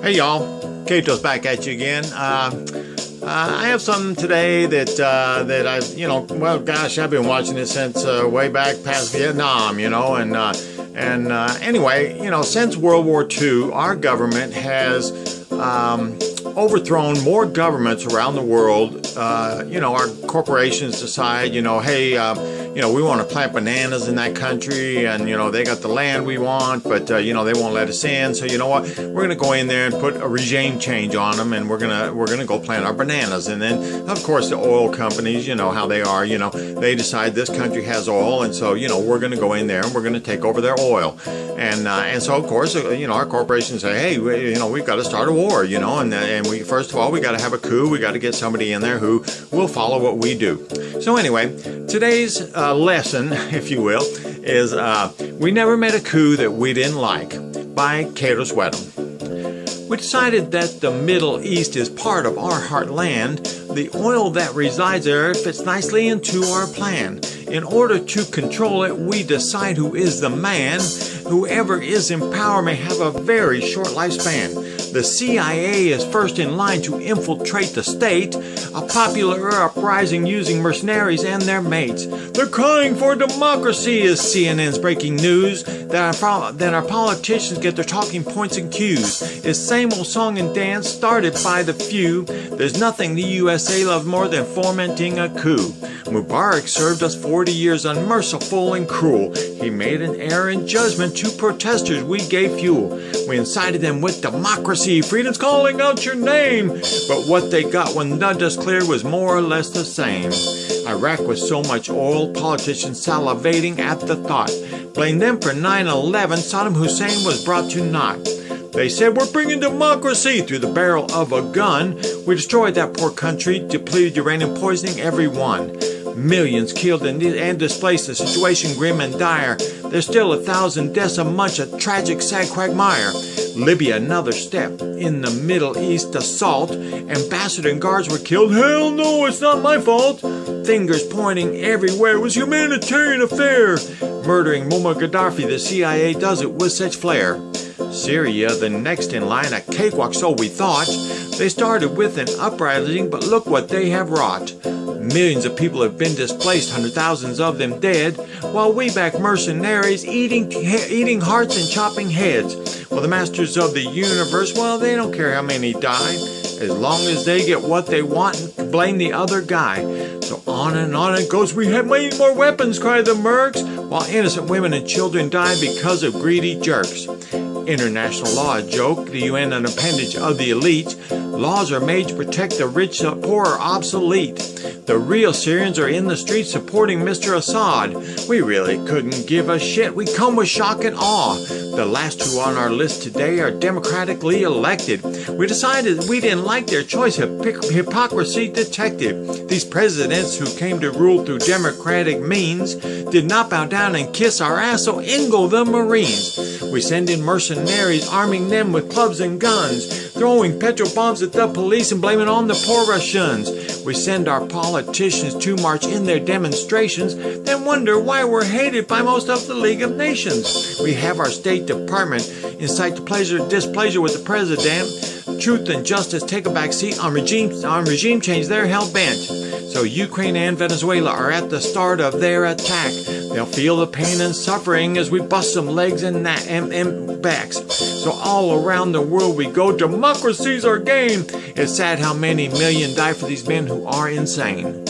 Hey y'all, Cato's back at you again. I have something today that I've, well, gosh, I've been watching it since way back past Vietnam, anyway, since World War II, our government has overthrown more governments around the world. Our corporations decide, hey, we want to plant bananas in that country, and they got the land we want, but they won't let us in. So you know what? We're gonna go in there and put a regime change on them, and we're gonna go plant our bananas. And then of course the oil companies, you know how they are. They decide this country has oil, and so we're gonna go in there and we're gonna take over their oil. And so of course our corporations say, hey, we've got to start a war, and we first of all we got to have a coup. We got to get somebody in there who will follow what we do. So anyway, today's lesson, if you will, is We Never Met a Coup That We Didn't Like by Cato Sweatham. We decided that the Middle East is part of our heartland. The oil that resides there fits nicely into our plan. In order to control it, we decide who is the man. Whoever is in power may have a very short lifespan. The CIA is first in line to infiltrate the state, a popular uprising using mercenaries and their mates. They're crying for democracy is CNN's breaking news. Then our politicians get their talking points and cues. It's same old song and dance started by the few. There's nothing the USA loves more than fomenting a coup. Mubarak served us 40 years unmerciful and cruel. He made an error in judgment to protesters we gave fuel. We incited them with democracy, freedom's calling out your name. But what they got when the dust cleared was more or less the same. Iraq with so much oil, politicians salivating at the thought. Blame them for 9/11, Saddam Hussein was brought to naught. They said we're bringing democracy through the barrel of a gun. We destroyed that poor country, depleted uranium poisoning everyone. Millions killed and displaced, the situation grim and dire. There's still 1,000 deaths a month, a tragic, sad quagmire. Libya, another step in the Middle East assault. Ambassador and guards were killed. Hell no, it's not my fault. Fingers pointing everywhere. It was humanitarian affair. Murdering Muammar Gaddafi, the CIA does it with such flair. Syria, the next in line, a cakewalk, so we thought. They started with an uprising, but look what they have wrought. Millions of people have been displaced, hundred thousands of them dead, while we back mercenaries eating hearts and chopping heads. Well, the masters of the universe, well, they don't care how many die, as long as they get what they want and blame the other guy. So on it goes. We have made more weapons, cry the mercs, while innocent women and children die because of greedy jerks. International law a joke, the UN an appendage of the elite. Laws are made to protect the rich, the poor are obsolete. The real Syrians are in the streets supporting Mr. Assad. We really couldn't give a shit. We come with shock and awe. The last two on our list today are democratically elected. We decided we didn't like their choice. Hypocrisy detected. These presidents who came to rule through democratic means did not bow down and kiss our ass, so in go the Marines. We send in mercenaries, arming them with clubs and guns, throwing petrol bombs at the police and blaming on the poor Russians. We send our politicians to march in their demonstrations, then wonder why we're hated by most of the League of Nations. We have our State Department incite displeasure with the president. Truth and justice take a back seat on regime change. They're hell bent. So Ukraine and Venezuela are at the start of their attack. They'll feel the pain and suffering as we bust some legs and backs. So all around the world we go. Democracy's our game. It's sad how many million die for these men who are insane.